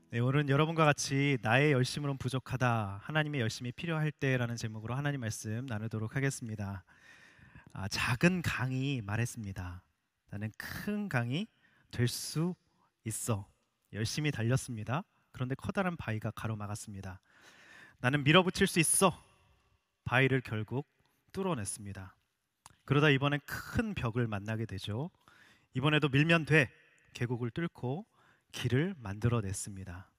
네, 오늘은 여러분과 같이 나의 열심으론 부족하다, 하나님의 열심이 필요할 때라는 제목으로 하나님 말씀 나누도록 하겠습니다. 작은 강이 말했습니다. 나는 큰 강이 될 수 있어. 열심히 달렸습니다. 그런데 커다란 바위가 가로막았습니다. 나는 밀어붙일 수 있어. 바위를 결국 뚫어냈습니다. 그러다 이번엔 큰 벽을 만나게 되죠. 이번에도 밀면 돼. 계곡을 뚫고 길을 만들어냈습니다.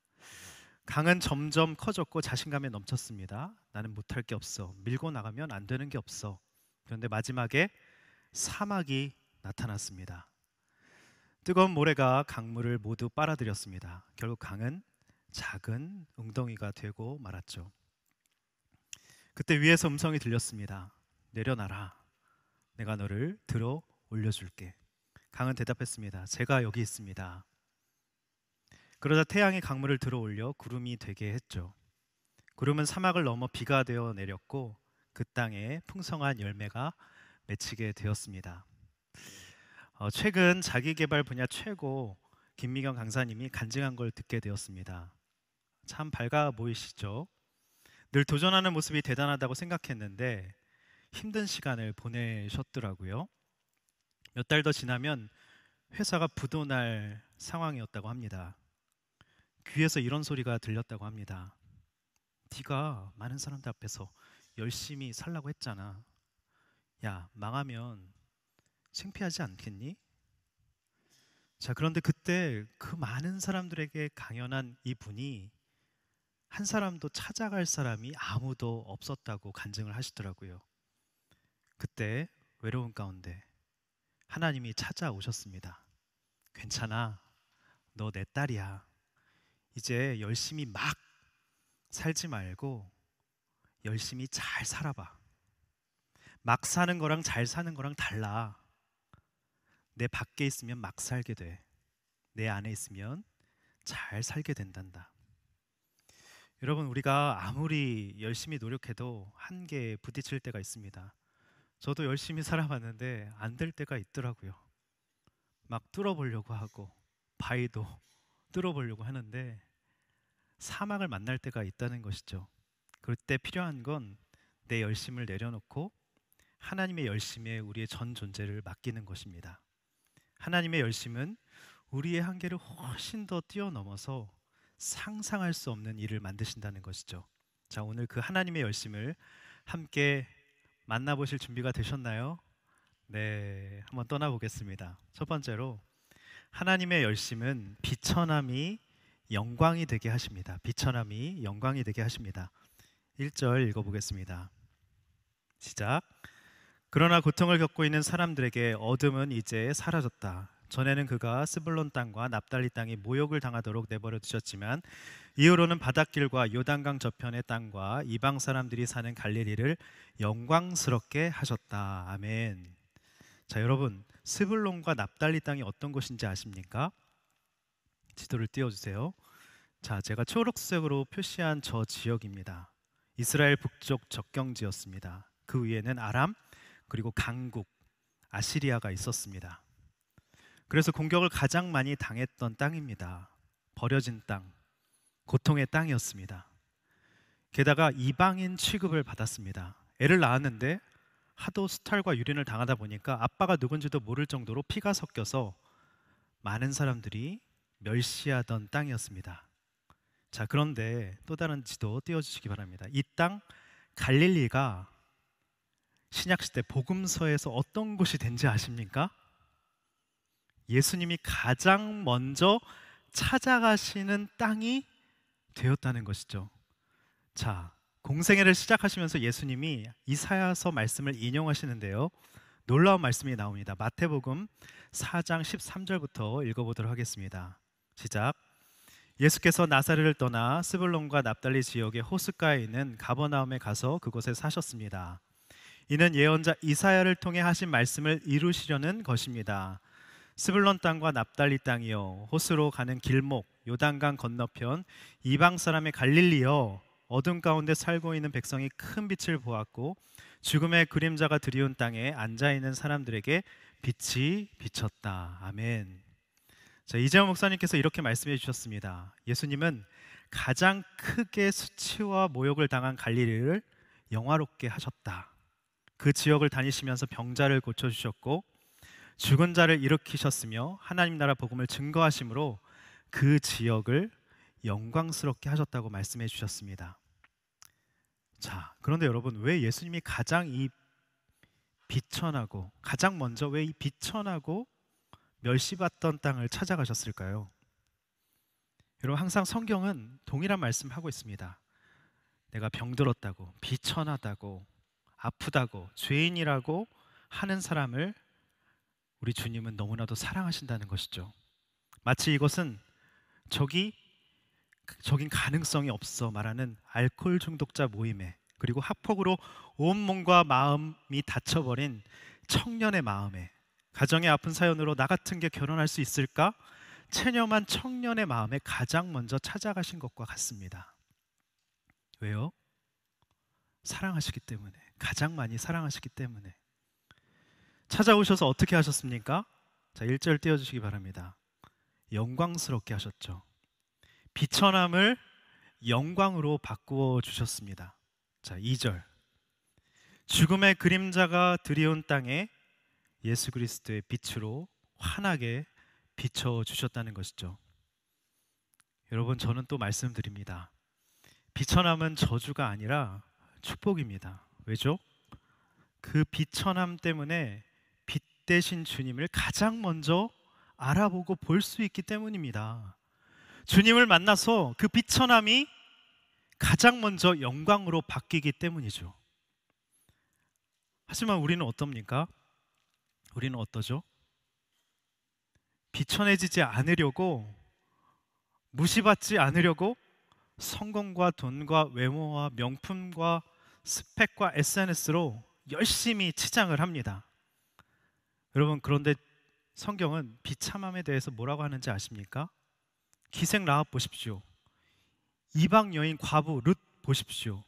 강은 점점 커졌고 자신감에 넘쳤습니다. 나는 못할 게 없어. 밀고 나가면 안 되는 게 없어. 그런데 마지막에 사막이 나타났습니다. 뜨거운 모래가 강물을 모두 빨아들였습니다. 결국 강은 작은 웅덩이가 되고 말았죠. 그때 위에서 음성이 들렸습니다. 내려놔라. 내가 너를 들어 올려줄게. 강은 대답했습니다. 제가 여기 있습니다. 그러자 태양이 강물을 들어 올려 구름이 되게 했죠. 구름은 사막을 넘어 비가 되어 내렸고 그 땅에 풍성한 열매가 맺히게 되었습니다. 최근 자기계발 분야 최고 김미경 강사님이 간증한 걸 듣게 되었습니다. 참 밝아 보이시죠? 늘 도전하는 모습이 대단하다고 생각했는데 힘든 시간을 보내셨더라고요. 몇 달 더 지나면 회사가 부도날 상황이었다고 합니다. 귀에서 이런 소리가 들렸다고 합니다. 네가 많은 사람들 앞에서 열심히 살라고 했잖아. 야, 망하면 창피하지 않겠니? 자, 그런데 그때 그 많은 사람들에게 강연한 이분이 한 사람도 찾아갈 사람이 아무도 없었다고 간증을 하시더라고요. 그때 외로운 가운데 하나님이 찾아오셨습니다. 괜찮아. 너 내 딸이야. 이제 열심히 막 살지 말고 열심히 잘 살아봐. 막 사는 거랑 잘 사는 거랑 달라. 내 밖에 있으면 막 살게 돼. 내 안에 있으면 잘 살게 된단다. 여러분, 우리가 아무리 열심히 노력해도 한계에 부딪힐 때가 있습니다. 저도 열심히 살아봤는데 안 될 때가 있더라고요. 막 뚫어보려고 하고 바위도 뚫어보려고 하는데 사막을 만날 때가 있다는 것이죠. 그때 필요한 건 내 열심을 내려놓고 하나님의 열심에 우리의 전 존재를 맡기는 것입니다. 하나님의 열심은 우리의 한계를 훨씬 더 뛰어넘어서 상상할 수 없는 일을 만드신다는 것이죠. 자, 오늘 그 하나님의 열심을 함께 만나보실 준비가 되셨나요? 네, 한번 떠나보겠습니다. 첫 번째로 하나님의 열심은 비천함이 영광이 되게 하십니다. 비천함이 영광이 되게 하십니다. 1절 읽어보겠습니다. 시작. 그러나 고통을 겪고 있는 사람들에게 어둠은 이제 사라졌다. 전에는 그가 스불론 땅과 납달리 땅이 모욕을 당하도록 내버려 두셨지만 이후로는 바닷길과 요단강 저편의 땅과 이방 사람들이 사는 갈릴리를 영광스럽게 하셨다. 아멘. 자, 여러분, 스불론과 납달리 땅이 어떤 곳인지 아십니까? 지도를 띄워주세요. 자, 제가 초록색으로 표시한 저 지역입니다. 이스라엘 북쪽 접경지였습니다. 그 위에는 아람 그리고 강국 아시리아가 있었습니다. 그래서 공격을 가장 많이 당했던 땅입니다. 버려진 땅, 고통의 땅이었습니다. 게다가 이방인 취급을 받았습니다. 애를 낳았는데 하도 수탈과 유린을 당하다 보니까 아빠가 누군지도 모를 정도로 피가 섞여서 많은 사람들이 멸시하던 땅이었습니다. 자, 그런데 또 다른 지도 띄워주시기 바랍니다. 이 땅 갈릴리가 신약시대 복음서에서 어떤 곳이 된지 아십니까? 예수님이 가장 먼저 찾아가시는 땅이 되었다는 것이죠. 자, 공생애를 시작하시면서 예수님이 이사야서 말씀을 인용하시는데요. 놀라운 말씀이 나옵니다. 마태복음 4장 13절부터 읽어보도록 하겠습니다. 시작. 예수께서 나사렛을 떠나 스불론과 납달리 지역의 호숫가에 있는 가버나움에 가서 그곳에 사셨습니다. 이는 예언자 이사야를 통해 하신 말씀을 이루시려는 것입니다. 스불론 땅과 납달리 땅이여, 호수로 가는 길목, 요단강 건너편, 이방 사람의 갈릴리여, 어둠 가운데 살고 있는 백성이 큰 빛을 보았고 죽음의 그림자가 드리운 땅에 앉아 있는 사람들에게 빛이 비쳤다. 아멘. 자, 이재원 목사님께서 이렇게 말씀해 주셨습니다. 예수님은 가장 크게 수치와 모욕을 당한 갈릴리를 영화롭게 하셨다. 그 지역을 다니시면서 병자를 고쳐주셨고 죽은 자를 일으키셨으며 하나님 나라 복음을 증거하심으로 그 지역을 영광스럽게 하셨다고 말씀해 주셨습니다. 자, 그런데 여러분, 왜 예수님이 가장 먼저 왜 이 비천하고 멸시받던 땅을 찾아가셨을까요? 여러분, 항상 성경은 동일한 말씀하고 있습니다. 내가 병들었다고, 비천하다고, 아프다고, 죄인이라고 하는 사람을 우리 주님은 너무나도 사랑하신다는 것이죠. 마치 이것은 적인 가능성이 없어 말하는 알코올 중독자 모임에, 그리고 학폭으로 온몸과 마음이 닫혀버린 청년의 마음에, 가정의 아픈 사연으로 나 같은 게 결혼할 수 있을까? 체념한 청년의 마음에 가장 먼저 찾아가신 것과 같습니다. 왜요? 사랑하시기 때문에, 가장 많이 사랑하시기 때문에. 찾아오셔서 어떻게 하셨습니까? 자, 1절 띄워주시기 바랍니다. 영광스럽게 하셨죠. 비천함을 영광으로 바꾸어 주셨습니다. 자, 2절. 죽음의 그림자가 드리운 땅에 예수 그리스도의 빛으로 환하게 비춰 주셨다는 것이죠. 여러분, 저는 또 말씀드립니다. 비천함은 저주가 아니라 축복입니다. 왜죠? 그 비천함 때문에 빛 대신 주님을 가장 먼저 알아보고 볼 수 있기 때문입니다. 주님을 만나서 그 비천함이 가장 먼저 영광으로 바뀌기 때문이죠. 하지만 우리는 어떻습니까? 우리는 어떠죠? 비천해지지 않으려고, 무시받지 않으려고 성공과 돈과 외모와 명품과 스펙과 SNS로 열심히 치장을 합니다. 여러분, 그런데 성경은 비참함에 대해서 뭐라고 하는지 아십니까? 기생 라합 보십시오. 이방 여인 과부 룻 보십시오.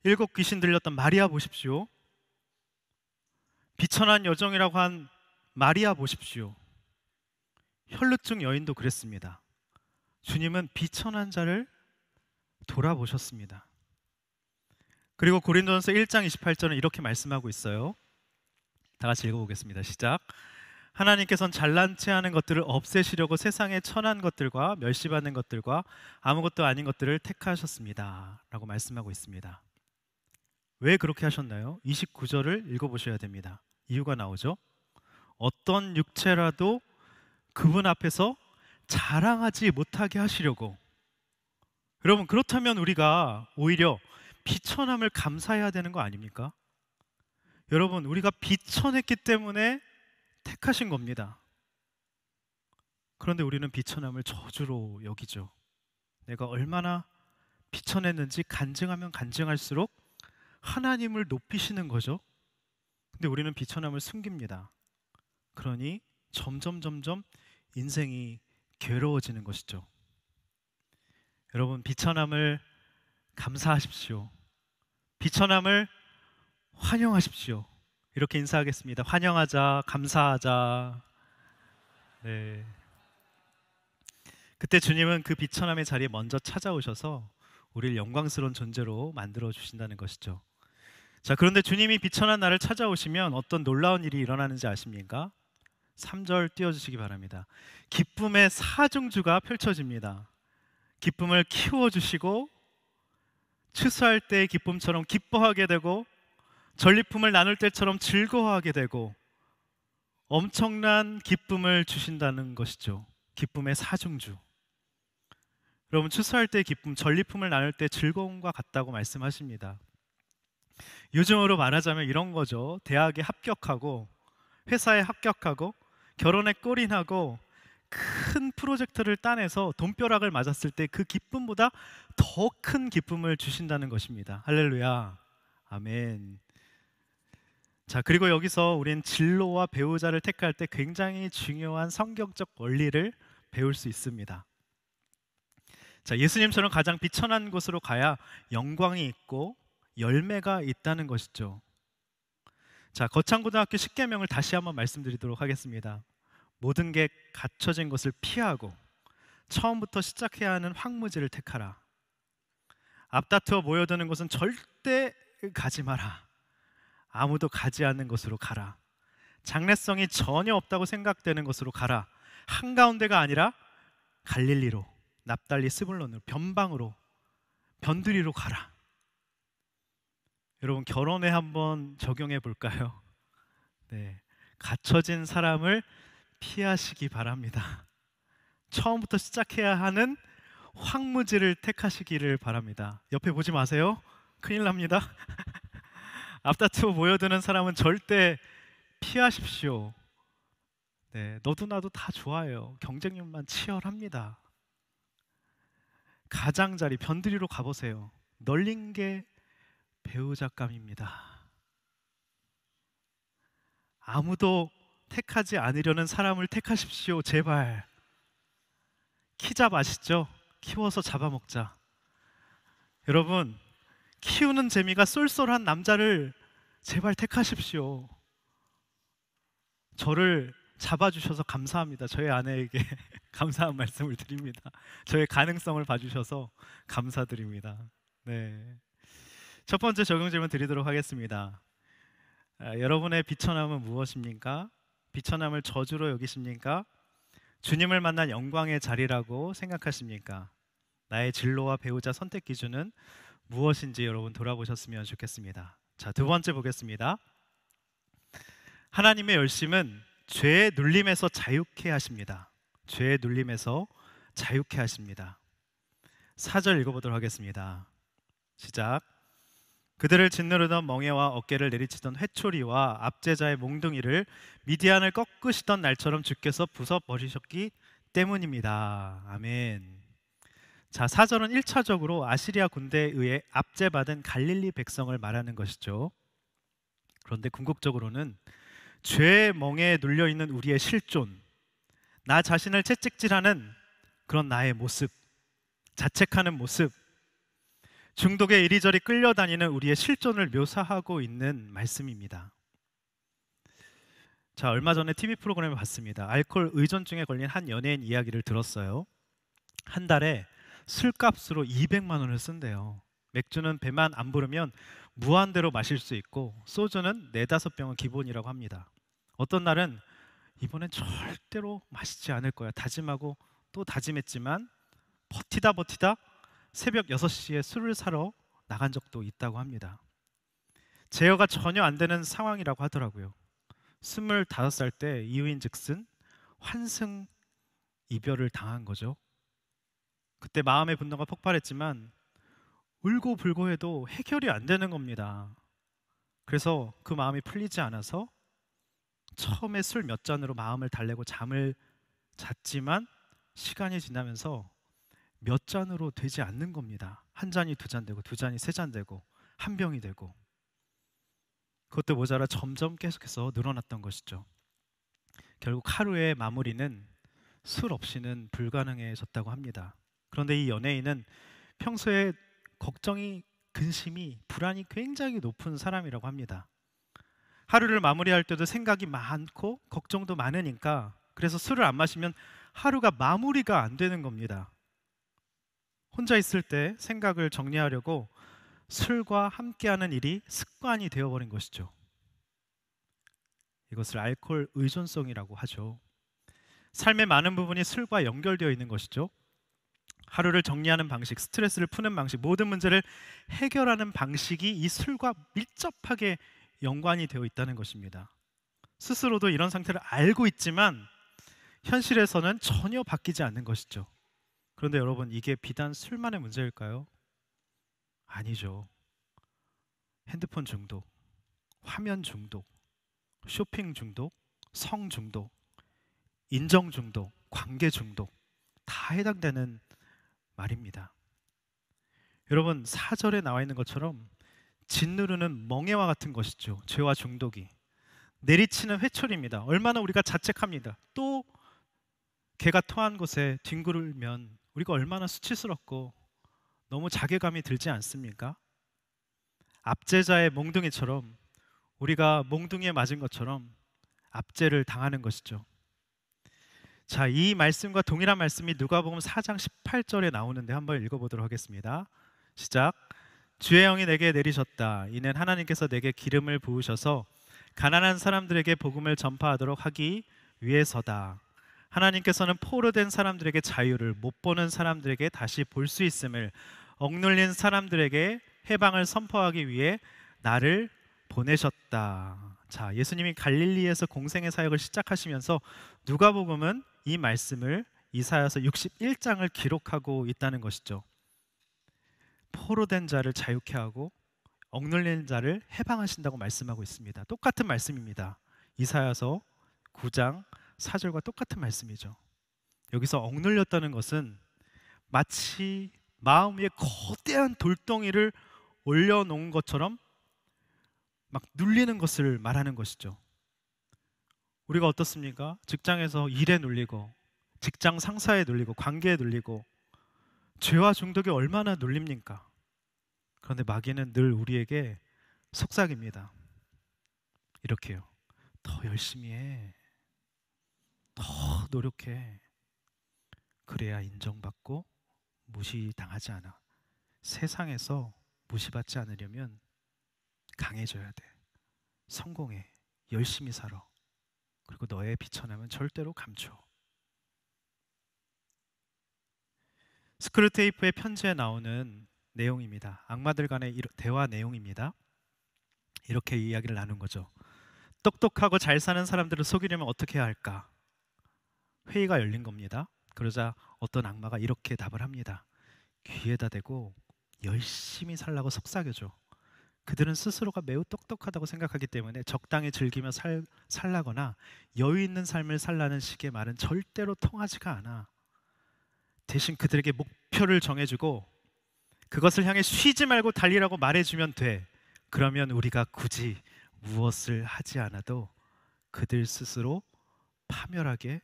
7 귀신 들렸던 마리아 보십시오. 비천한 여정이라고 한 마리아 보십시오. 혈루증 여인도 그랬습니다. 주님은 비천한 자를 돌아보셨습니다. 그리고 고린도전서 1장 28절은 이렇게 말씀하고 있어요. 다 같이 읽어보겠습니다. 시작. 하나님께서는 잘난 체하는 것들을 없애시려고 세상의 천한 것들과 멸시받는 것들과 아무것도 아닌 것들을 택하셨습니다 라고 말씀하고 있습니다. 왜 그렇게 하셨나요? 29절을 읽어보셔야 됩니다. 이유가 나오죠. 어떤 육체라도 그분 앞에서 자랑하지 못하게 하시려고. 여러분, 그렇다면 우리가 오히려 비천함을 감사해야 되는 거 아닙니까? 여러분, 우리가 비천했기 때문에 택하신 겁니다. 그런데 우리는 비천함을 저주로 여기죠. 내가 얼마나 비천했는지 간증하면 간증할수록 하나님을 높이시는 거죠. 근데 우리는 비천함을 숨깁니다. 그러니 점점 인생이 괴로워지는 것이죠. 여러분, 비천함을 감사하십시오. 비천함을 환영하십시오. 이렇게 인사하겠습니다. 환영하자, 감사하자. 네. 그때 주님은 그 비천함의 자리에 먼저 찾아오셔서 우리를 영광스러운 존재로 만들어 주신다는 것이죠. 자, 그런데 주님이 비천한 나를 찾아오시면 어떤 놀라운 일이 일어나는지 아십니까? 3절 띄워주시기 바랍니다. 기쁨의 사중주가 펼쳐집니다. 기쁨을 키워주시고 추수할 때의 기쁨처럼 기뻐하게 되고 전리품을 나눌 때처럼 즐거워하게 되고 엄청난 기쁨을 주신다는 것이죠. 기쁨의 사중주. 여러분, 추수할 때의 기쁨, 전리품을 나눌 때 즐거움과 같다고 말씀하십니다. 요즘으로 말하자면 이런 거죠. 대학에 합격하고 회사에 합격하고 결혼에 골인하고 큰 프로젝트를 따내서 돈벼락을 맞았을 때 그 기쁨보다 더 큰 기쁨을 주신다는 것입니다. 할렐루야, 아멘. 자, 그리고 여기서 우린 진로와 배우자를 택할 때 굉장히 중요한 성경적 원리를 배울 수 있습니다. 자, 예수님처럼 가장 비천한 곳으로 가야 영광이 있고 열매가 있다는 것이죠. 자, 거창고등학교 10계명을 다시 한번 말씀드리도록 하겠습니다. 모든 게 갖춰진 것을 피하고 처음부터 시작해야 하는 황무지를 택하라. 앞다투어 모여드는 곳은 절대 가지 마라. 아무도 가지 않는 곳으로 가라. 장래성이 전혀 없다고 생각되는 곳으로 가라. 한가운데가 아니라 갈릴리로, 납달리, 스불론으로, 변방으로, 변두리로 가라. 여러분, 결혼에 한번 적용해 볼까요? 네, 갖춰진 사람을 피하시기 바랍니다. 처음부터 시작해야 하는 황무지를 택하시기를 바랍니다. 옆에 보지 마세요. 큰일 납니다. 앞다투어 모여드는 사람은 절대 피하십시오. 네, 너도 나도 다 좋아해요. 경쟁률만 치열합니다. 가장자리 변두리로 가보세요. 널린 게 배우자감입니다. 아무도 택하지 않으려는 사람을 택하십시오. 제발. 키잡 아시죠? 키워서 잡아먹자. 여러분, 키우는 재미가 쏠쏠한 남자를 제발 택하십시오. 저를 잡아주셔서 감사합니다. 저희 아내에게 감사한 말씀을 드립니다. 저의 가능성을 봐주셔서 감사드립니다. 네. 첫 번째 적용 질문 드리도록 하겠습니다. 여러분의 비천함은 무엇입니까? 비천함을 저주로 여기십니까? 주님을 만난 영광의 자리라고 생각하십니까? 나의 진로와 배우자 선택 기준은 무엇인지 여러분 돌아보셨으면 좋겠습니다. 자, 두 번째 보겠습니다. 하나님의 열심은 죄의 눌림에서 자유케 하십니다. 죄의 눌림에서 자유케 하십니다. 4절 읽어보도록 하겠습니다. 시작. 그들을 짓누르던 멍에와 어깨를 내리치던 회초리와 압제자의 몽둥이를 미디안을 꺾으시던 날처럼 주께서 부숴버리셨기 때문입니다. 아멘. 자, 4절은 1차적으로 아시리아 군대에 의해 압제받은 갈릴리 백성을 말하는 것이죠. 그런데 궁극적으로는 죄의 멍에에 눌려있는 우리의 실존, 나 자신을 채찍질하는 그런 나의 모습, 자책하는 모습, 중독에 이리저리 끌려다니는 우리의 실존을 묘사하고 있는 말씀입니다. 자, 얼마 전에 TV 프로그램을 봤습니다. 알코올 의존증에 걸린 한 연예인 이야기를 들었어요. 한 달에 술값으로 200만 원을 쓴대요. 맥주는 배만 안 부르면 무한대로 마실 수 있고 소주는 4-5병은 기본이라고 합니다. 어떤 날은 이번엔 절대로 마시지 않을 거야 다짐하고 또 다짐했지만 버티다 새벽 6시에 술을 사러 나간 적도 있다고 합니다. 제어가 전혀 안 되는 상황이라고 하더라고요. 25살 때 이유인즉슨 환승 이별을 당한 거죠. 그때 마음의 분노가 폭발했지만 울고불고 해도 해결이 안 되는 겁니다. 그래서 그 마음이 풀리지 않아서 처음에 술 몇 잔으로 마음을 달래고 잠을 잤지만 시간이 지나면서 몇 잔으로 되지 않는 겁니다. 한 잔이 2잔 되고 2잔이 3잔 되고 한 병이 되고 그것도 모자라 점점 계속해서 늘어났던 것이죠. 결국 하루의 마무리는 술 없이는 불가능해졌다고 합니다. 그런데 이 연예인은 평소에 걱정이, 근심이, 불안이 굉장히 높은 사람이라고 합니다. 하루를 마무리할 때도 생각이 많고 걱정도 많으니까 그래서 술을 안 마시면 하루가 마무리가 안 되는 겁니다. 혼자 있을 때 생각을 정리하려고 술과 함께하는 일이 습관이 되어버린 것이죠. 이것을 알코올 의존성이라고 하죠. 삶의 많은 부분이 술과 연결되어 있는 것이죠. 하루를 정리하는 방식, 스트레스를 푸는 방식, 모든 문제를 해결하는 방식이 이 술과 밀접하게 연관이 되어 있다는 것입니다. 스스로도 이런 상태를 알고 있지만 현실에서는 전혀 바뀌지 않는 것이죠. 그런데 여러분, 이게 비단 술만의 문제일까요? 아니죠. 핸드폰 중독, 화면 중독, 쇼핑 중독, 성 중독, 인정 중독, 관계 중독 다 해당되는 말입니다. 여러분, 4절에 나와 있는 것처럼 짓누르는 멍에와 같은 것이죠. 죄와 중독이 내리치는 회초리입니다. 얼마나 우리가 자책합니다. 또 개가 토한 곳에 뒹굴면 우리가 얼마나 수치스럽고 너무 자괴감이 들지 않습니까? 압제자의 몽둥이처럼 우리가 몽둥이에 맞은 것처럼 압제를 당하는 것이죠. 자, 이 말씀과 동일한 말씀이 누가복음 4장 18절에 나오는데 한번 읽어보도록 하겠습니다. 시작. 주의 영이 내게 내리셨다. 이는 하나님께서 내게 기름을 부으셔서 가난한 사람들에게 복음을 전파하도록 하기 위해서다. 하나님께서는 포로된 사람들에게 자유를, 못 보는 사람들에게 다시 볼 수 있음을, 억눌린 사람들에게 해방을 선포하기 위해 나를 보내셨다. 자, 예수님이 갈릴리에서 공생의 사역을 시작하시면서 누가복음은 이 말씀을 이사야서 61장을 기록하고 있다는 것이죠. 포로된 자를 자유케 하고 억눌린 자를 해방하신다고 말씀하고 있습니다. 똑같은 말씀입니다. 이사야서 9장 4절과 똑같은 말씀이죠. 여기서 억눌렸다는 것은 마치 마음 위에 거대한 돌덩이를 올려놓은 것처럼 막 눌리는 것을 말하는 것이죠. 우리가 어떻습니까? 직장에서 일에 눌리고, 직장 상사에 눌리고, 관계에 눌리고, 죄와 중독이 얼마나 눌립니까? 그런데 마귀는 늘 우리에게 속삭입니다. 이렇게요. 더 열심히 해. 더 노력해. 그래야 인정받고 무시당하지 않아. 세상에서 무시받지 않으려면 강해져야 돼. 성공해. 열심히 살아. 그리고 너의 비천함은 절대로 감춰. 스크루테이프의 편지에 나오는 내용입니다. 악마들 간의 대화 내용입니다. 이렇게 이야기를 나눈 거죠. 똑똑하고 잘 사는 사람들을 속이려면 어떻게 해야 할까? 회의가 열린 겁니다. 그러자 어떤 악마가 이렇게 답을 합니다. 귀에다 대고 열심히 살라고 속삭여줘. 그들은 스스로가 매우 똑똑하다고 생각하기 때문에 적당히 즐기며 살라거나 여유 있는 삶을 살라는 식의 말은 절대로 통하지가 않아. 대신 그들에게 목표를 정해주고 그것을 향해 쉬지 말고 달리라고 말해주면 돼. 그러면 우리가 굳이 무엇을 하지 않아도 그들 스스로 파멸하게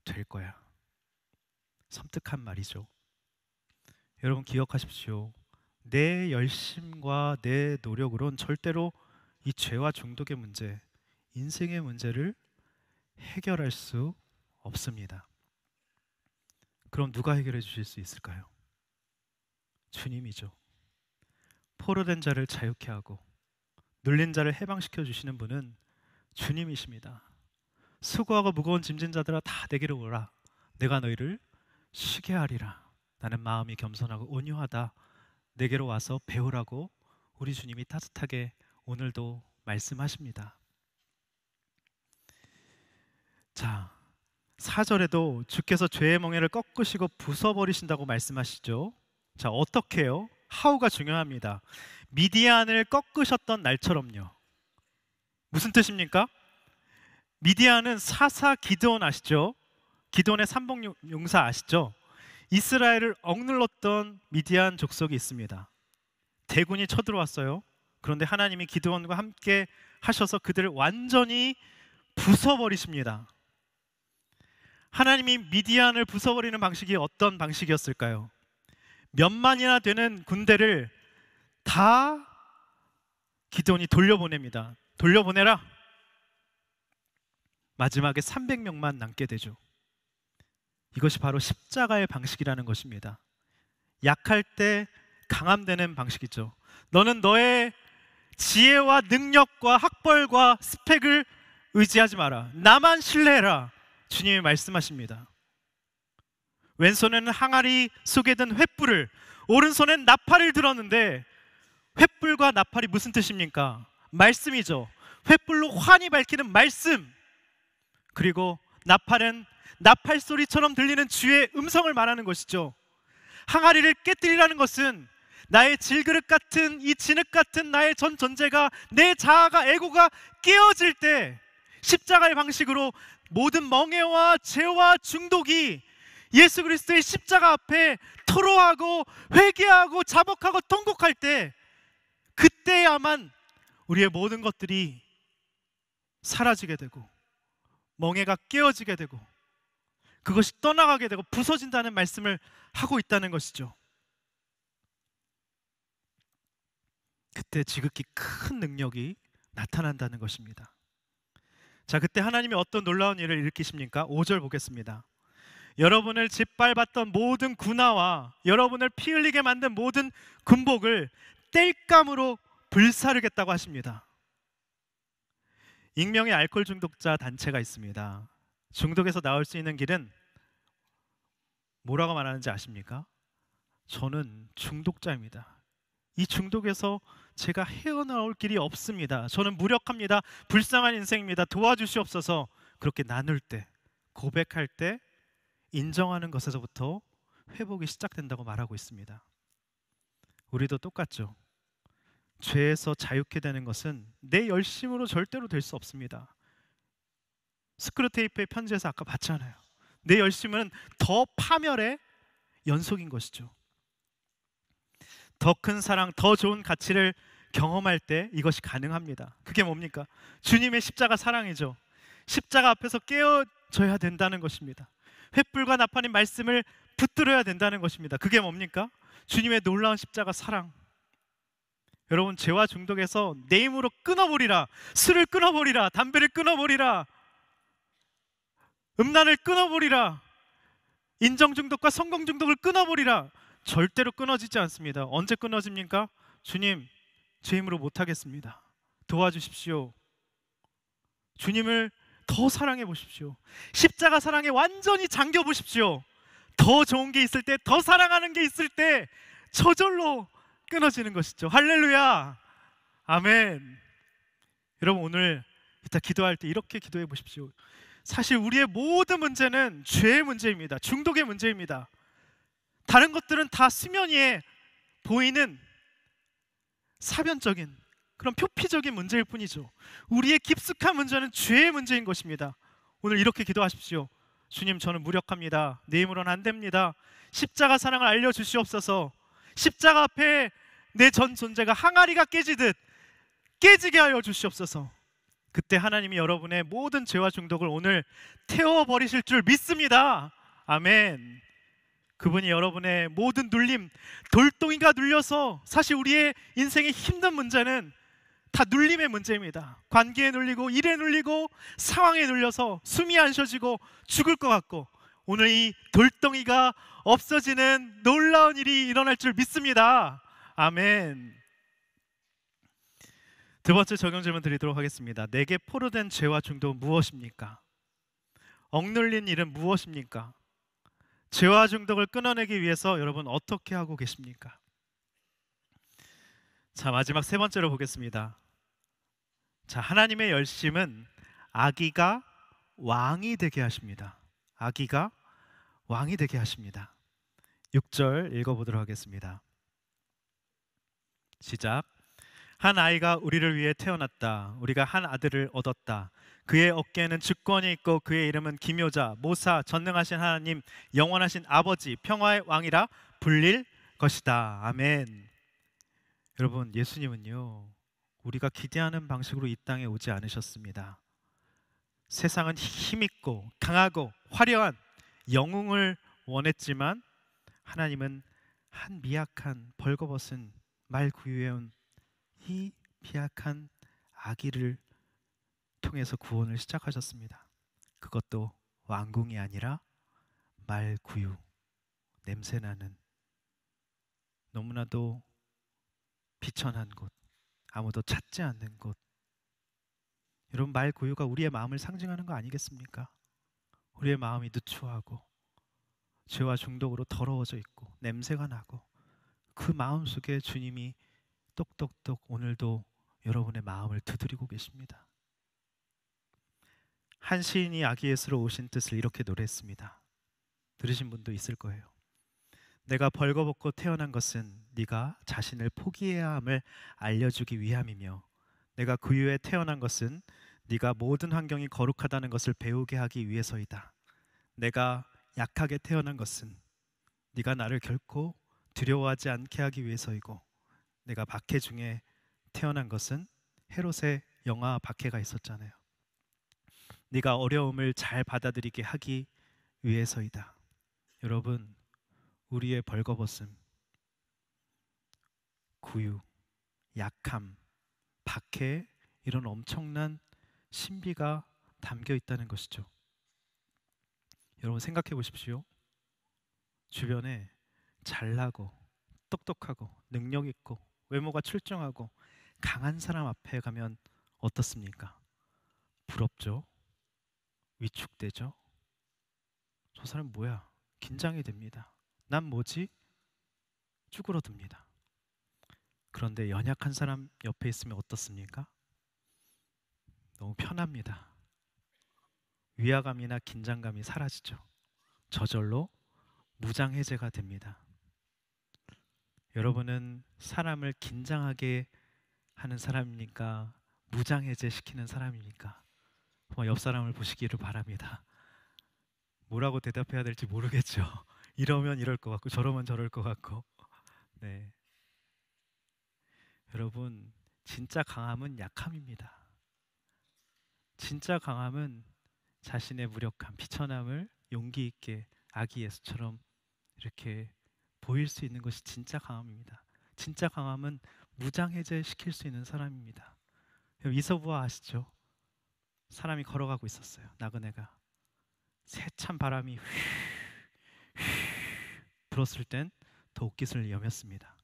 될 거야. 섬뜩한 말이죠. 여러분 기억하십시오. 내 열심과 내 노력으론 절대로 이 죄와 중독의 문제, 인생의 문제를 해결할 수 없습니다. 그럼 누가 해결해 주실 수 있을까요? 주님이죠. 포로된 자를 자유케 하고 눌린 자를 해방시켜 주시는 분은 주님이십니다. 수고하고 무거운 짐진 자들아 다 내게로 오라. 내가 너희를 쉬게 하리라. 나는 마음이 겸손하고 온유하다. 내게로 와서 배우라고 우리 주님이 따뜻하게 오늘도 말씀하십니다. 자, 4절에도 주께서 죄의 멍에를 꺾으시고 부숴버리신다고 말씀하시죠. 자, 어떻게 해요? 하우가 중요합니다. 미디안을 꺾으셨던 날처럼요. 무슨 뜻입니까? 미디안은 사사 기드온 아시죠? 기드온의 삼복용사 아시죠? 이스라엘을 억눌렀던 미디안 족속이 있습니다. 대군이 쳐들어왔어요. 그런데 하나님이 기드온과 함께 하셔서 그들을 완전히 부숴버리십니다. 하나님이 미디안을 부숴버리는 방식이 어떤 방식이었을까요? 몇만이나 되는 군대를 다 기드온이 돌려보냅니다. 돌려보내라. 마지막에 300명만 남게 되죠. 이것이 바로 십자가의 방식이라는 것입니다. 약할 때 강함되는 방식이죠. 너는 너의 지혜와 능력과 학벌과 스펙을 의지하지 마라. 나만 신뢰해라. 주님이 말씀하십니다. 왼손에는 항아리 속에 든 횃불을, 오른손엔 나팔을 들었는데 횃불과 나팔이 무슨 뜻입니까? 말씀이죠. 횃불로 환히 밝히는 말씀, 그리고 나팔은 나팔 소리처럼 들리는 주의 음성을 말하는 것이죠. 항아리를 깨뜨리라는 것은 나의 질그릇 같은, 이 진흙 같은 나의 전 존재가, 내 자아가, 에고가 깨어질 때 십자가의 방식으로 모든 멍에와 죄와 중독이 예수 그리스도의 십자가 앞에 토로하고 회개하고 자복하고 통곡할 때, 그때야만 우리의 모든 것들이 사라지게 되고 멍에가 깨어지게 되고 그것이 떠나가게 되고 부서진다는 말씀을 하고 있다는 것이죠. 그때 지극히 큰 능력이 나타난다는 것입니다. 자, 그때 하나님이 어떤 놀라운 일을 일으키십니까? 5절 보겠습니다. 여러분을 짓밟았던 모든 군화와 여러분을 피 흘리게 만든 모든 군복을 땔감으로 불사르겠다고 하십니다. 익명의 알코올 중독자 단체가 있습니다. 중독에서 나올 수 있는 길은 뭐라고 말하는지 아십니까? 저는 중독자입니다. 이 중독에서 제가 헤어나올 길이 없습니다. 저는 무력합니다. 불쌍한 인생입니다. 도와주시옵소서. 그렇게 나눌 때, 고백할 때 인정하는 것에서부터 회복이 시작된다고 말하고 있습니다. 우리도 똑같죠. 죄에서 자유케 되는 것은 내 열심으로 절대로 될 수 없습니다. 스크루테이프의 편지에서 아까 봤잖아요. 내 열심은 더 파멸의 연속인 것이죠. 더 큰 사랑, 더 좋은 가치를 경험할 때 이것이 가능합니다. 그게 뭡니까? 주님의 십자가 사랑이죠. 십자가 앞에서 깨어져야 된다는 것입니다. 횃불과 나팔인 말씀을 붙들어야 된다는 것입니다. 그게 뭡니까? 주님의 놀라운 십자가 사랑. 여러분, 죄와 중독에서 내 힘으로 끊어버리라. 술을 끊어버리라. 담배를 끊어버리라. 음란을 끊어버리라. 인정 중독과 성공 중독을 끊어버리라. 절대로 끊어지지 않습니다. 언제 끊어집니까? 주님, 제 힘으로 못하겠습니다. 도와주십시오. 주님을 더 사랑해 보십시오. 십자가 사랑에 완전히 잠겨 보십시오. 더 좋은 게 있을 때, 더 사랑하는 게 있을 때 저절로 끊어지는 것이죠. 할렐루야. 아멘. 여러분, 오늘 이따 기도할 때 이렇게 기도해 보십시오. 사실 우리의 모든 문제는 죄의 문제입니다. 중독의 문제입니다. 다른 것들은 다 수면 위에 보이는 사변적인 그런 표피적인 문제일 뿐이죠. 우리의 깊숙한 문제는 죄의 문제인 것입니다. 오늘 이렇게 기도하십시오. 주님, 저는 무력합니다. 내 힘으로는 안 됩니다. 십자가 사랑을 알려주시옵소서. 십자가 앞에 내 전 존재가 항아리가 깨지듯 깨지게 하여 주시옵소서. 그때 하나님이 여러분의 모든 죄와 중독을 오늘 태워버리실 줄 믿습니다. 아멘. 그분이 여러분의 모든 눌림, 돌덩이가 눌려서, 사실 우리의 인생의 힘든 문제는 다 눌림의 문제입니다. 관계에 눌리고 일에 눌리고 상황에 눌려서 숨이 안 쉬어지고 죽을 것 같고, 오늘 이 돌덩이가 없어지는 놀라운 일이 일어날 줄 믿습니다. 아멘. 두 번째 적용 질문 드리도록 하겠습니다. 내게 포로된 죄와 중독은 무엇입니까? 억눌린 일은 무엇입니까? 죄와 중독을 끊어내기 위해서 여러분 어떻게 하고 계십니까? 자, 마지막 세 번째로 보겠습니다. 자, 하나님의 열심은 아기가 왕이 되게 하십니다. 아기가 왕이 되게 하십니다. 6절 읽어보도록 하겠습니다. 시작. 한 아이가 우리를 위해 태어났다. 우리가 한 아들을 얻었다. 그의 어깨에는 주권이 있고 그의 이름은 기묘자, 모사, 전능하신 하나님, 영원하신 아버지, 평화의 왕이라 불릴 것이다. 아멘. 여러분, 예수님은요, 우리가 기대하는 방식으로 이 땅에 오지 않으셨습니다. 세상은 힘있고 강하고 화려한 영웅을 원했지만 하나님은 한 미약한 벌거벗은 말 구유해온 이 미약한 아기를 통해서 구원을 시작하셨습니다. 그것도 왕궁이 아니라 말구유, 냄새나는 너무나도 비천한 곳, 아무도 찾지 않는 곳. 여러분, 말구유가 우리의 마음을 상징하는 거 아니겠습니까? 우리의 마음이 누추하고 죄와 중독으로 더러워져 있고 냄새가 나고, 그 마음 속에 주님이 똑똑똑 오늘도 여러분의 마음을 두드리고 계십니다. 한 시인이 아기 예수로 오신 뜻을 이렇게 노래했습니다. 들으신 분도 있을 거예요. 내가 벌거벗고 태어난 것은 네가 자신을 포기해야 함을 알려주기 위함이며, 내가 구유에 태어난 것은 네가 모든 환경이 거룩하다는 것을 배우게 하기 위해서이다. 내가 약하게 태어난 것은 네가 나를 결코 두려워하지 않게 하기 위해서이고, 내가 박해 중에 태어난 것은 헤롯의 영아 박해가 있었잖아요. 네가 어려움을 잘 받아들이게 하기 위해서이다. 여러분, 우리의 벌거벗음, 구유, 약함, 박해, 이런 엄청난 신비가 담겨 있다는 것이죠. 여러분 생각해 보십시오. 주변에 잘나고 똑똑하고 능력 있고 외모가 출중하고 강한 사람 앞에 가면 어떻습니까? 부럽죠? 위축되죠? 저 사람 뭐야? 긴장이 됩니다. 난 뭐지? 쭈그러듭니다. 그런데 연약한 사람 옆에 있으면 어떻습니까? 너무 편합니다. 위화감이나 긴장감이 사라지죠. 저절로 무장해제가 됩니다. 여러분은 사람을 긴장하게 하는 사람입니까? 무장해제시키는 사람입니까? 옆 사람을 보시기를 바랍니다. 뭐라고 대답해야 될지 모르겠죠. 이러면 이럴 것 같고 저러면 저럴 것 같고. 네. 여러분, 진짜 강함은 약함입니다. 진짜 강함은 자신의 무력함, 비천함을 용기 있게 아기 예수처럼 이렇게 보일 수 있는 것이 진짜 강함입니다. 진짜 강함은 무장해제 시킬 수 있는 사람입니다. 이서부화 아시죠? 사람이 걸어가고 있었어요. 나그네가 세찬 바람이 불었을 땐 더 옷깃을 여몄습니다.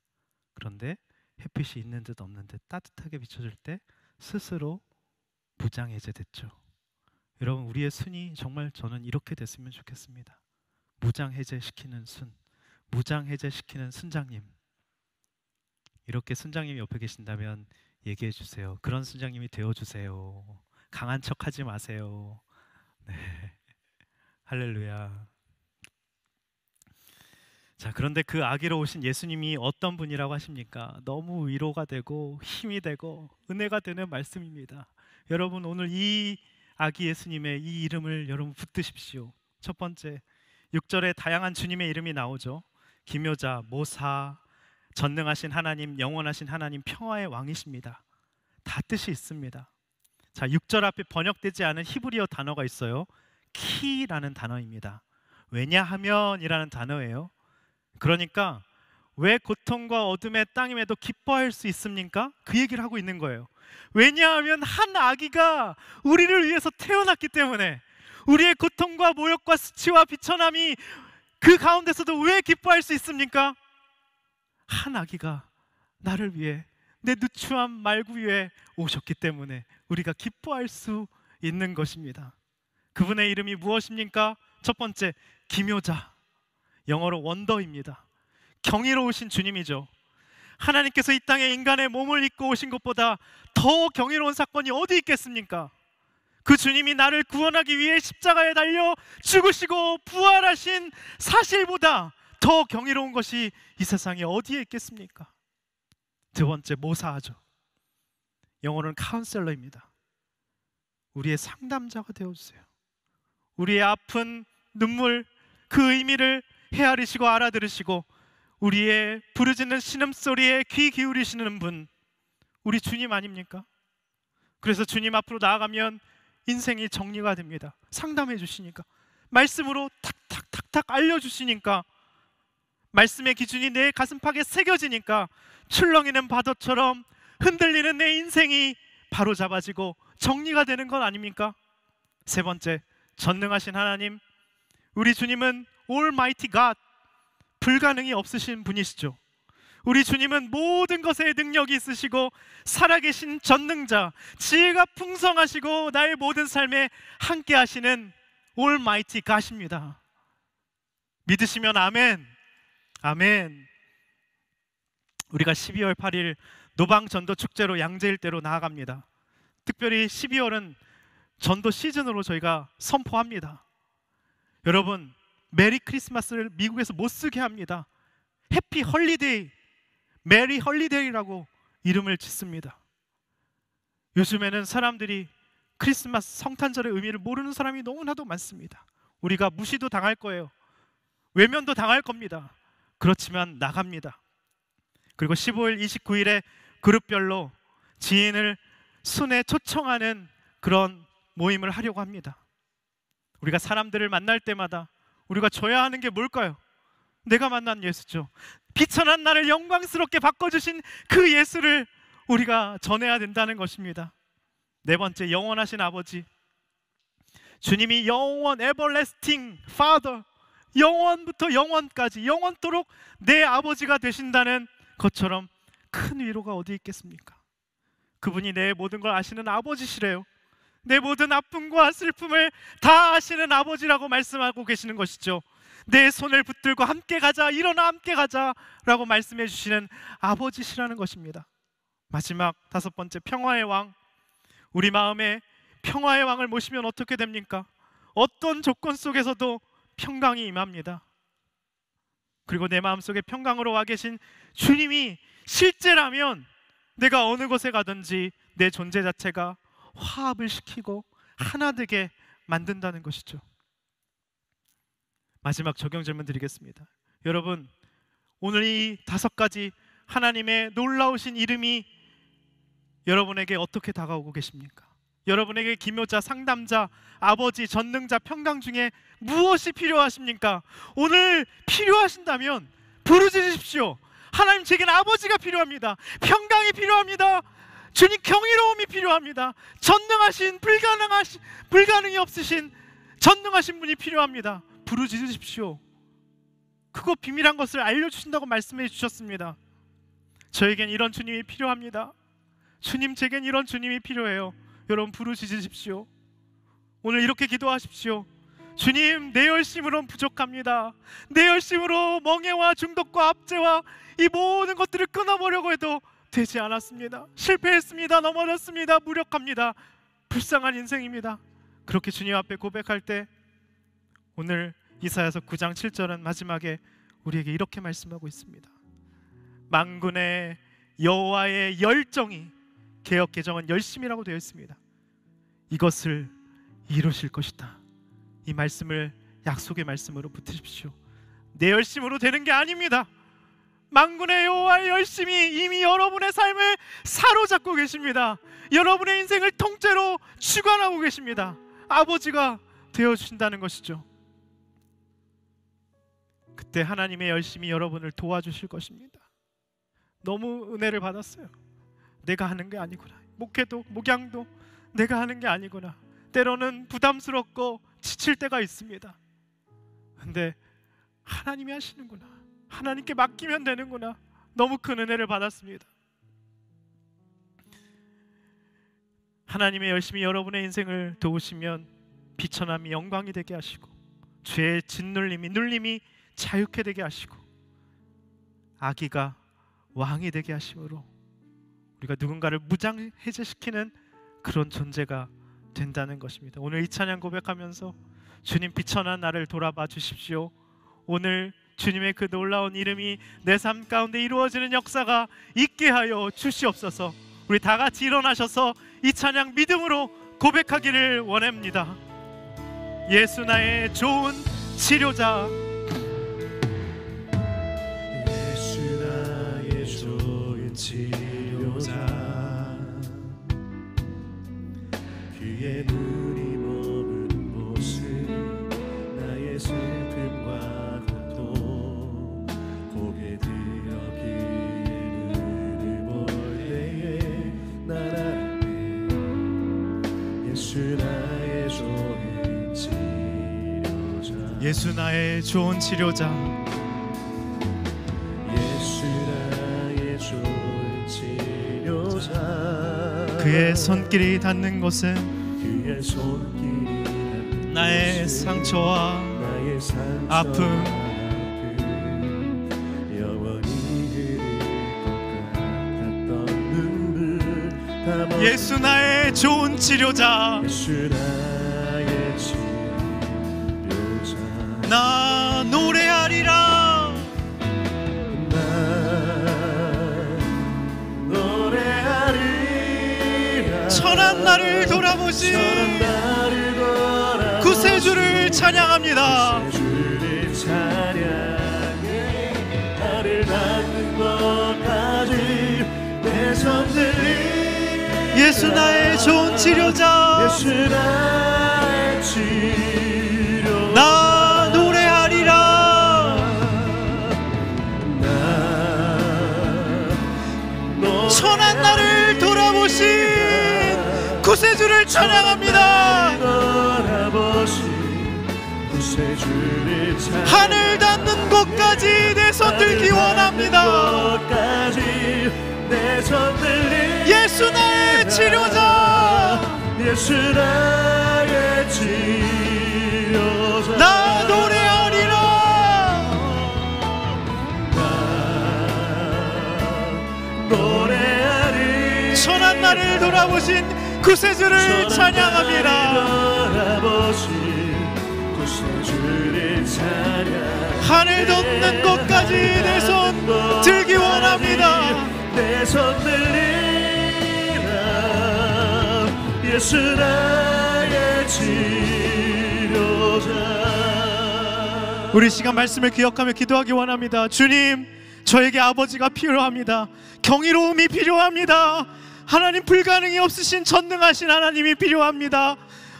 그런데 햇빛이 있는 듯 없는 듯 따뜻하게 비춰줄 때 스스로 무장해제됐죠. 여러분, 우리의 순이 정말 저는 이렇게 됐으면 좋겠습니다. 무장해제시키는 순, 무장해제시키는 순장님. 이렇게 순장님이 옆에 계신다면 얘기해 주세요. 그런 순장님이 되어주세요. 강한 척하지 마세요. 네, 할렐루야. 자, 그런데 그 아기로 오신 예수님이 어떤 분이라고 하십니까? 너무 위로가 되고 힘이 되고 은혜가 되는 말씀입니다. 여러분, 오늘 이 아기 예수님의 이 이름을 여러분 붙드십시오. 첫 번째, 6절에 다양한 주님의 이름이 나오죠. 기묘자, 모사, 전능하신 하나님, 영원하신 하나님, 평화의 왕이십니다. 다 뜻이 있습니다. 자, 6절 앞에 번역되지 않은 히브리어 단어가 있어요. 키라는 단어입니다. 왜냐하면이라는 단어예요. 그러니까 왜 고통과 어둠의 땅임에도 기뻐할 수 있습니까? 그 얘기를 하고 있는 거예요. 왜냐하면 한 아기가 우리를 위해서 태어났기 때문에. 우리의 고통과 모욕과 수치와 비천함이 그 가운데서도 왜 기뻐할 수 있습니까? 한 아기가 나를 위해 내 누추한 말구 위에 오셨기 때문에 우리가 기뻐할 수 있는 것입니다. 그분의 이름이 무엇입니까? 첫 번째, 기묘자, 영어로 원더입니다. 경이로우신 주님이죠. 하나님께서 이 땅에 인간의 몸을 입고 오신 것보다 더 경이로운 사건이 어디 있겠습니까? 그 주님이 나를 구원하기 위해 십자가에 달려 죽으시고 부활하신 사실보다 더 경이로운 것이 이 세상에 어디에 있겠습니까? 두 번째, 모사하죠. 영어로는 카운셀러입니다. 우리의 상담자가 되어주세요. 우리의 아픈 눈물, 그 의미를 헤아리시고 알아들으시고 우리의 부르짖는 신음소리에 귀 기울이시는 분, 우리 주님 아닙니까? 그래서 주님 앞으로 나아가면 인생이 정리가 됩니다. 상담해 주시니까, 말씀으로 탁탁탁탁 알려주시니까, 말씀의 기준이 내 가슴팍에 새겨지니까 출렁이는 파도처럼 흔들리는 내 인생이 바로 잡아지고 정리가 되는 건 아닙니까? 세 번째, 전능하신 하나님. 우리 주님은 Almighty God, 불가능이 없으신 분이시죠. 우리 주님은 모든 것에 능력이 있으시고 살아계신 전능자, 지혜가 풍성하시고 나의 모든 삶에 함께 하시는 Almighty God입니다. 믿으시면 아멘. 아멘. 우리가 12월 8일 노방전도 축제로 양재일대로 나아갑니다. 특별히 12월은 전도 시즌으로 저희가 선포합니다. 여러분, 메리 크리스마스를 미국에서 못 쓰게 합니다. 해피 헐리데이, 메리 헐리데이라고 이름을 짓습니다. 요즘에는 사람들이 크리스마스 성탄절의 의미를 모르는 사람이 너무나도 많습니다. 우리가 무시도 당할 거예요. 외면도 당할 겁니다. 그렇지만 나갑니다. 그리고 15일, 29일에 그룹별로 지인을 순회 초청하는 그런 모임을 하려고 합니다. 우리가 사람들을 만날 때마다 우리가 줘야 하는 게 뭘까요? 내가 만난 예수죠. 비천한 나를 영광스럽게 바꿔주신 그 예수를 우리가 전해야 된다는 것입니다. 네 번째, 영원하신 아버지. 주님이 영원 everlasting Father, 영원부터 영원까지 영원토록 내 아버지가 되신다는 것처럼 큰 위로가 어디 있겠습니까? 그분이 내 모든 걸 아시는 아버지시래요. 내 모든 아픔과 슬픔을 다 아시는 아버지라고 말씀하고 계시는 것이죠. 내 손을 붙들고 함께 가자, 일어나 함께 가자 라고 말씀해 주시는 아버지시라는 것입니다. 마지막 다섯 번째, 평화의 왕. 우리 마음에 평화의 왕을 모시면 어떻게 됩니까? 어떤 조건 속에서도 평강이 임합니다. 그리고 내 마음속에 평강으로 와 계신 주님이 실제라면 내가 어느 곳에 가든지 내 존재 자체가 화합을 시키고 하나 되게 만든다는 것이죠. 마지막 적용 질문 드리겠습니다. 여러분, 오늘 이 다섯 가지 하나님의 놀라우신 이름이 여러분에게 어떻게 다가오고 계십니까? 여러분에게 기묘자, 상담자, 아버지, 전능자, 평강 중에 무엇이 필요하십니까? 오늘 필요하신다면 부르짖으십시오. 하나님, 제겐 아버지가 필요합니다. 평강이 필요합니다. 주님, 경이로움이 필요합니다. 전능하신, 불가능이 없으신 전능하신 분이 필요합니다. 부르짖으십시오. 그거 비밀한 것을 알려주신다고 말씀해 주셨습니다. 저에겐 이런 주님이 필요합니다. 주님, 제겐 이런 주님이 필요해요. 여러분, 부르짖으십시오. 오늘 이렇게 기도하십시오. 주님, 내 열심으로는 부족합니다. 내 열심으로 멍해와 중독과 압제와 이 모든 것들을 끊어보려고 해도 되지 않았습니다. 실패했습니다. 넘어졌습니다. 무력합니다. 불쌍한 인생입니다. 그렇게 주님 앞에 고백할 때 오늘 이사야서 9장 7절은 마지막에 우리에게 이렇게 말씀하고 있습니다. 만군의 여호와의 열정이, 개역 개정은 열심이라고 되어 있습니다. 이것을 이루실 것이다. 이 말씀을 약속의 말씀으로 붙으십시오. 내 열심으로 되는 게 아닙니다. 만군의 여호와의 열심이 이미 여러분의 삶을 사로잡고 계십니다. 여러분의 인생을 통째로 주관하고 계십니다. 아버지가 되어주신다는 것이죠. 그때 하나님의 열심이 여러분을 도와주실 것입니다. 너무 은혜를 받았어요. 내가 하는 게 아니구나. 목회도 목양도 내가 하는 게 아니구나. 때로는 부담스럽고 지칠 때가 있습니다. 근데 하나님이 하시는구나. 하나님께 맡기면 되는구나. 너무 큰 은혜를 받았습니다. 하나님의 열심히 여러분의 인생을 도우시면 비천함이 영광이 되게 하시고, 죄의 짓눌림이 눌림이 자유케 되게 하시고, 악의가 왕이 되게 하심으로 우리가 누군가를 무장해제시키는 그런 존재가 된다는 것입니다. 오늘 이 찬양 고백하면서 주님, 비천한 나를 돌아봐 주십시오. 오늘 주님의 그 놀라운 이름이 내 삶 가운데 이루어지는 역사가 있게 하여 주시옵소서. 우리 다 같이 일어나셔서 이 찬양 믿음으로 고백하기를 원합니다. 예수 나의 좋은 치료자, 예수 나의 좋은 치료자, 그의 눈이 머무는 곳을 나의 슬픔과 고통 고개 들어 그를 볼 때에 난 알았네. 예수 나의 좋은 치료자, 예수 나의 좋은 치료자, 예수 나의 좋은 치료자, 그의 손길이 닿는 곳은 그의 손길이 닿는 나의 곳은 상처와 나의 상처와 아픔, 영원히 흐를 것 같았던 눈물 다 멈춘 예수 나의 좋은 치료자, 예수 나의 치료자, 나 노래하리라. 나 노래하리라. 천한 나를 돌아보신 천한 나를 돌아보신 구세주를 찬양합니다. 구세주를 찬양해. 나를 닿는 것까지 내 손들이 예수 나의 좋은 치료자, 예수 나의 치료자, 나 노래하리라. 천한 나를 돌아보신 구세주를 찬양합니다. 구세주를 찬양하리. 하늘 닿는 곳까지 내 손 들기 원합니다. 예수 나의 치료자, 예수 나의 치료자. 나 노래하리라. 노래하리. 천한 나를 돌아보신 구세주를 찬양합니다. 구세주를 찬양. 하늘 돋는 곳까지 내 손 들기 원합니다. 내 손 들리라. 예수 나의 치료자. 우리 시간 말씀을 기억하며 기도하기 원합니다. 주님, 저에게 아버지가 필요합니다. 경이로움이 필요합니다. 하나님, 불가능이 없으신 전능하신 하나님이 필요합니다.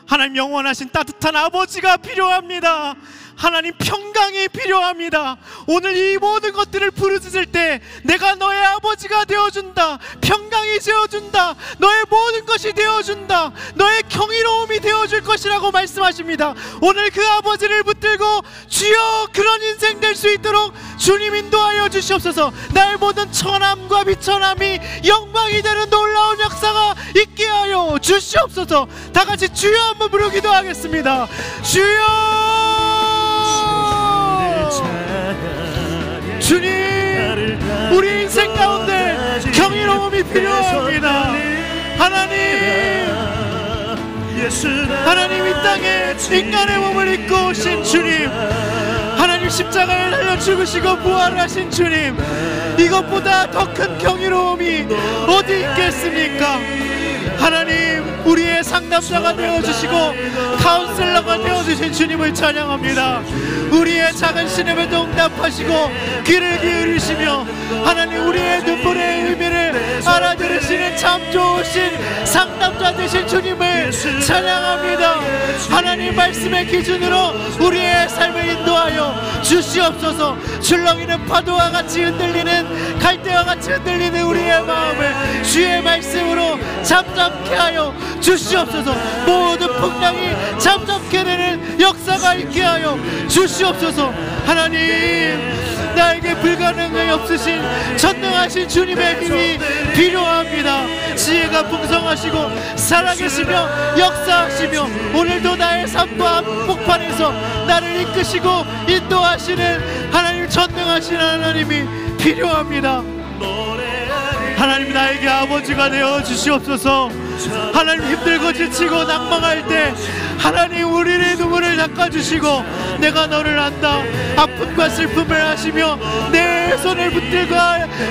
하나님, 영원하신 따뜻한 아버지가 필요합니다. 하나님, 평강이 필요합니다. 오늘 이 모든 것들을 부르짖을 때 내가 너의 아버지가 되어준다, 평강이 되어준다, 너의 모든 것이 되어준다, 너의 경이로움이 되어줄 것이라고 말씀하십니다. 오늘 그 아버지를 붙들고 주여 그런 인생 될 수 있도록 주님 인도하여 주시옵소서. 나의 모든 천함과 비천함이 영광이 되는 놀라운 역사가 있게 하여 주시옵소서. 다 같이 주여 한번 부르기도 하겠습니다. 주여. 주님, 우리 인생 가운데 경이로움이 필요합니다. 하나님, 이 땅에 인간의 몸을 입고 오신 주님, 하나님 십자가에 달려 죽으시고 부활하신 주님, 이것보다 더 큰 경이로움이 어디 있겠습니까? 하나님, 우리의 상담자가 되어주시고 카운슬러가 되어주신 주님을 찬양합니다. 우리의 작은 신음에도 응답하시고 귀를 기울이시며 하나님, 우리의 눈물의 의미를 알아들으시는 참 좋으신 상담자 되신 주님을 찬양합니다. 하나님, 말씀의 기준으로 우리의 삶을 인도하여 주시옵소서. 출렁이는 파도와 같이 흔들리는 갈대와 같이 흔들리는 우리의 마음을 주의 말씀으로 잠잠케 하여 주시옵소서. 모든 풍랑이 잠잠케 되는 역사가 있게 하여 주시옵소서. 하나님, 나에게 불가능이 없으신 전능하신 주님의 힘이 필요합니다. 지혜가 풍성하시고 살아계시며 역사하시며 오늘도 나의 삶과 한복판에서 나를 이끄시고 인도하시는 하나님, 전능하신 하나님이 필요합니다. 하나님, 나에게 아버지가 되어 주시옵소서. 하나님, 힘들고 지치고 낭망할 때 하나님, 우리의 눈물을 닦아주시고 내가 너를 안다, 아픔과 슬픔을 하시며 내 손을 붙들고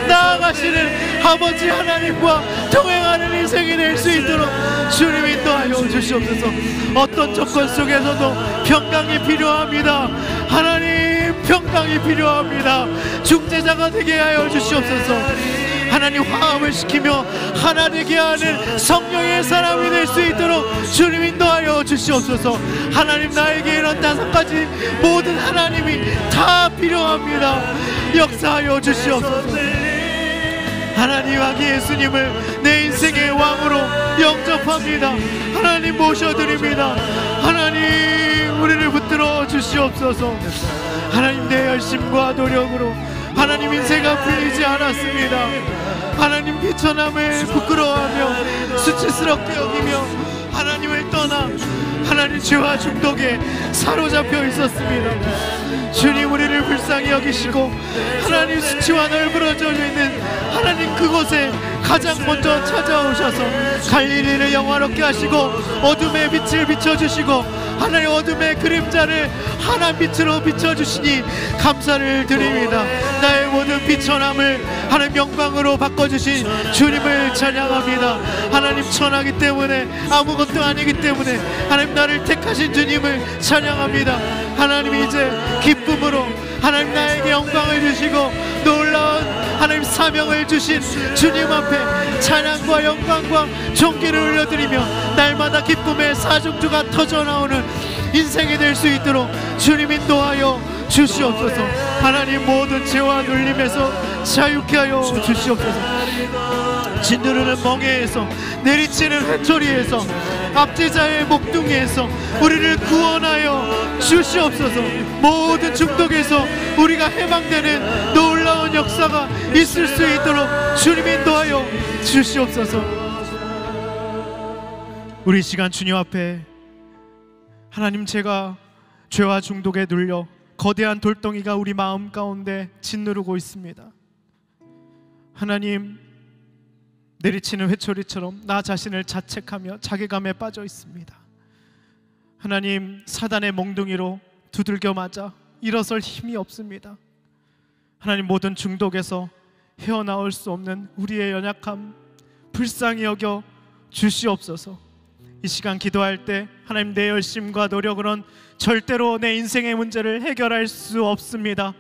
나아가시는 아버지 하나님과 동행하는 인생이 될 수 있도록 주님 인도하여 주시옵소서. 어떤 조건 속에서도 평강이 필요합니다. 하나님, 평강이 필요합니다. 중재자가 되게 하여 주시옵소서. 하나님, 화합을 시키며 하나 되게 하는 성령의 사람이 될 수 있도록 주님 인도하여 주시옵소서. 하나님, 나에게 이런 5가지 모든 하나님이 다 필요합니다. 역사하여 주시옵소서. 하나님, 아기 예수님을 내 인생의 왕으로 영접합니다. 하나님, 모셔드립니다. 하나님, 우리를 붙들어 주시옵소서. 하나님, 내 열심과 노력으로 하나님 인생가 풀리지 않았습니다. 하나님, 비천함을 부끄러워하며 수치스럽게 여기며 하나님을 떠나 하나님 죄와 중독에 사로잡혀 있었습니다. 주님, 우리를 불쌍히 여기시고 하나님, 수치와 널브러져 있는 하나님 그곳에 가장 먼저 찾아오셔서 갈릴리를 영화롭게 하시고 어둠의 빛을 비춰주시고 하나님, 어둠의 그림자를 하나님 빛으로 비춰주시니 감사를 드립니다. 나의 모든 비천함을 하나님 영광으로 바꿔주신 주님을 찬양합니다. 하나님, 천하기 때문에 아무것도 아니기 때문에 하나님, 나를 택하신 주님을 찬양합니다. 하나님, 이제 기쁨으로 하나님 나에게 영광을 주시고 놀라운 하나님 사명을 주신 주님 앞에 찬양과 영광과 존귀를 올려드리며 날마다 기쁨의 사중주가 터져나오는 인생이 될 수 있도록 주님 인도하여 주시옵소서. 하나님, 모든 죄와 눌림에서 자유케 하여 주시옵소서. 짓누르는 멍에에서, 내리치는 회초리에서, 압제자의 목둥이에서 우리를 구원하여 주시옵소서. 모든 중독에서 우리가 해방되는 놀라운 역사가 있을 수 있도록 주님 인도하여 주시옵소서. 우리 시간 주님 앞에, 하나님, 제가 죄와 중독에 눌려 거대한 돌덩이가 우리 마음 가운데 짓누르고 있습니다. 하나님, 내리치는 회초리처럼 나 자신을 자책하며 자괴감에 빠져 있습니다. 하나님, 사단의 몽둥이로 두들겨 맞아 일어설 힘이 없습니다. 하나님, 모든 중독에서 헤어나올 수 없는 우리의 연약함 불쌍히 여겨 주시옵소서. 이 시간 기도할 때 하나님, 내 열심과 노력으로는 절대로 내 인생의 문제를 해결할 수 없습니다.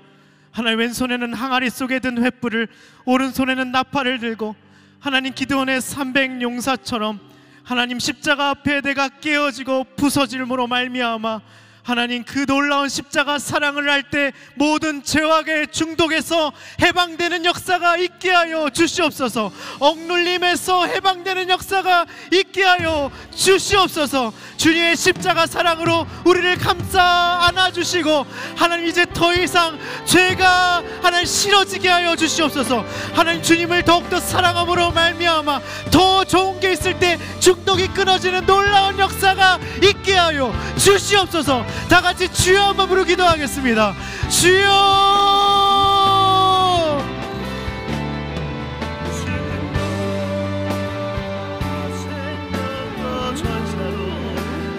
하나님, 왼손에는 항아리 속에 든 횃불을, 오른손에는 나팔을 들고 하나님, 기드온의 300용사처럼 하나님, 십자가 앞에 내가 깨어지고 부서짐으로 말미암아 하나님, 그 놀라운 십자가 사랑을 할 때 모든 죄악의 중독에서 해방되는 역사가 있게 하여 주시옵소서. 억눌림에서 해방되는 역사가 있게 하여 주시옵소서. 주님의 십자가 사랑으로 우리를 감싸 안아주시고 하나님, 이제 더 이상 죄가 하나님 싫어지게 하여 주시옵소서. 하나님, 주님을 더욱더 사랑함으로 말미암아 더 좋은 게 있을 때 중독이 끊어지는 놀라운 역사가 있게 하여 주시옵소서. 다 같이 주여 한번 부르 기도하겠습니다. 주여!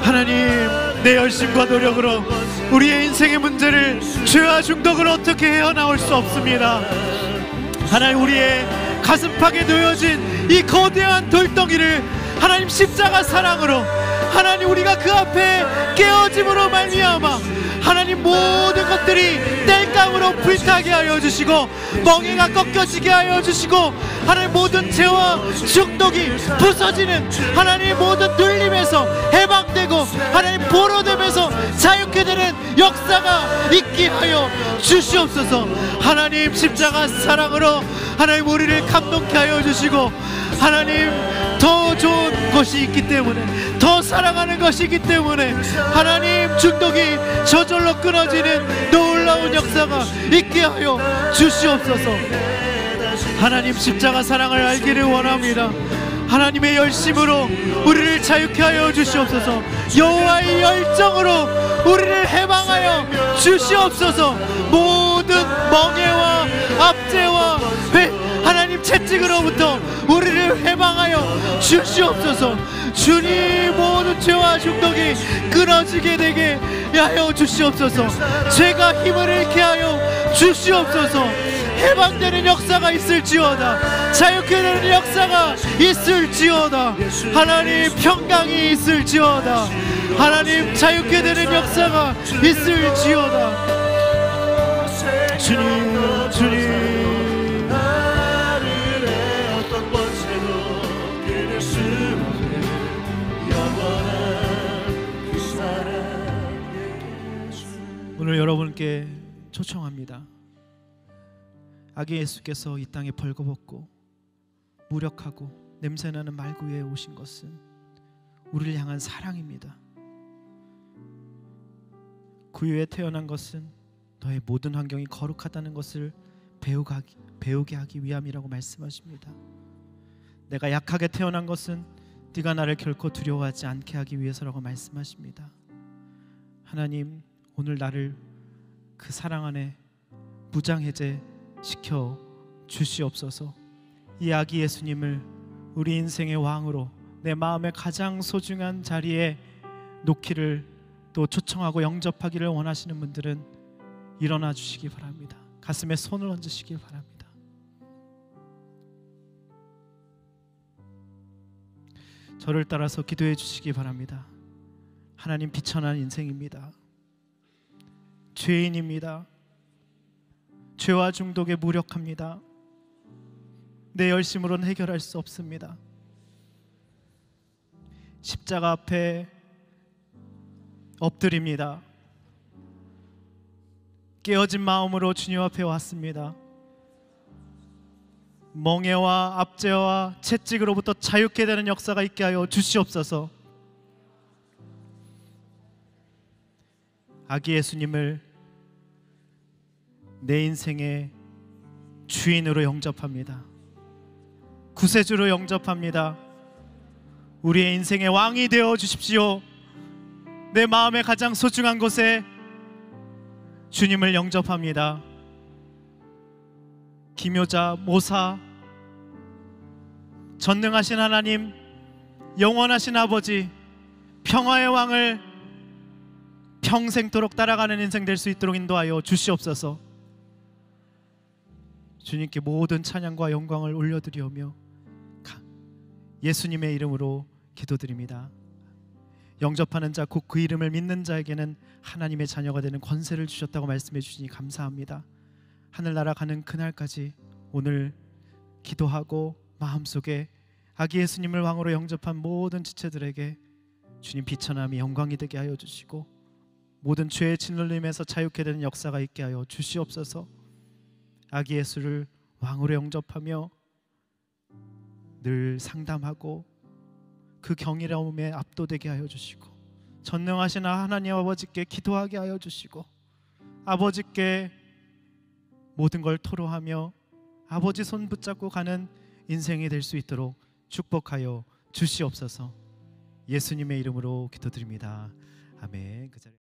하나님, 내 열심과 노력으로 우리의 인생의 문제를, 죄와 중독을 어떻게 헤어나올 수 없습니다. 하나님, 우리의 가슴팍에 놓여진 이 거대한 돌덩이를 하나님, 십자가 사랑으로 하나님, 우리가 그 앞에 깨어짐으로 말미암아 하나님, 모든 것들이 땔감으로 불타게 하여 주시고 멍에가 꺾여지게 하여 주시고 하나님, 모든 죄와 중독이 부서지는 하나님, 모든 눌림에서 해방되고 하나님, 보로되면서 자유케 되는 역사가 있게 하여 주시옵소서. 하나님, 십자가 사랑으로 하나님, 우리를 감동케 하여 주시고 하나님, 더 좋은 것이 있기 때문에, 더 사랑하는 것이 있기 때문에 하나님, 중독이 저절로 끊어지는 놀라운 역사가 있게 하여 주시옵소서. 하나님, 십자가 사랑을 알기를 원합니다. 하나님의 열심으로 우리를 자유케 하여 주시옵소서. 여호와의 열정으로 우리를 해방하여 주시옵소서. 모든 멍에와 압제와 하나님, 채찍으로부터 우리를 해방하여 주시옵소서. 주님, 모든 죄와 중독이 끊어지게 되게 하여 주시옵소서. 죄가 힘을 잃게 하여 주시옵소서. 해방되는 역사가 있을지어다. 자유케 되는 역사가 있을지어다. 하나님, 평강이 있을지어다. 하나님, 자유케 되는 역사가 있을지어다. 주님, 주님, 오늘 여러분께 초청합니다. 아기 예수께서 이 땅에 벌거벗고 무력하고 냄새나는 말구에 오신 것은 우리를 향한 사랑입니다. 구유에 태어난 것은 너의 모든 환경이 거룩하다는 것을 배우게 하기 위함이라고 말씀하십니다. 내가 약하게 태어난 것은 네가 나를 결코 두려워하지 않게 하기 위해서라고 말씀하십니다. 하나님, 오늘 나를 그 사랑 안에 무장해제 시켜 주시옵소서. 이 아기 예수님을 우리 인생의 왕으로 내 마음의 가장 소중한 자리에 놓기를 또 초청하고 영접하기를 원하시는 분들은 일어나 주시기 바랍니다. 가슴에 손을 얹으시기 바랍니다. 저를 따라서 기도해 주시기 바랍니다. 하나님, 비천한 인생입니다. 죄인입니다. 죄와 중독에 무력합니다. 내 열심으로는 해결할 수 없습니다. 십자가 앞에 엎드립니다. 깨어진 마음으로 주님 앞에 왔습니다. 멍해와 압제와 채찍으로부터 자유케 되는 역사가 있게 하여 주시옵소서. 아기 예수님을 내 인생의 주인으로 영접합니다. 구세주로 영접합니다. 우리의 인생의 왕이 되어 주십시오. 내 마음의 가장 소중한 곳에 주님을 영접합니다. 기묘자, 모사, 전능하신 하나님, 영원하신 아버지, 평화의 왕을 평생토록 따라가는 인생 될 수 있도록 인도하여 주시옵소서. 주님께 모든 찬양과 영광을 올려드리오며 예수님의 이름으로 기도드립니다. 영접하는 자, 곧 그 이름을 믿는 자에게는 하나님의 자녀가 되는 권세를 주셨다고 말씀해 주시니 감사합니다. 하늘나라 가는 그날까지 오늘 기도하고 마음속에 아기 예수님을 왕으로 영접한 모든 지체들에게 주님 비천함이 영광이 되게 하여 주시고 모든 죄의 짓눌림에서 자유케 되는 역사가 있게 하여 주시옵소서. 아기 예수를 왕으로 영접하며 늘 상담하고 그 경이로움에 압도되게 하여 주시고 전능하신 하나님 아버지께 기도하게 하여 주시고 아버지께 모든 걸 토로하며 아버지 손 붙잡고 가는 인생이 될 수 있도록 축복하여 주시옵소서. 예수님의 이름으로 기도드립니다. 아멘. 그 자리에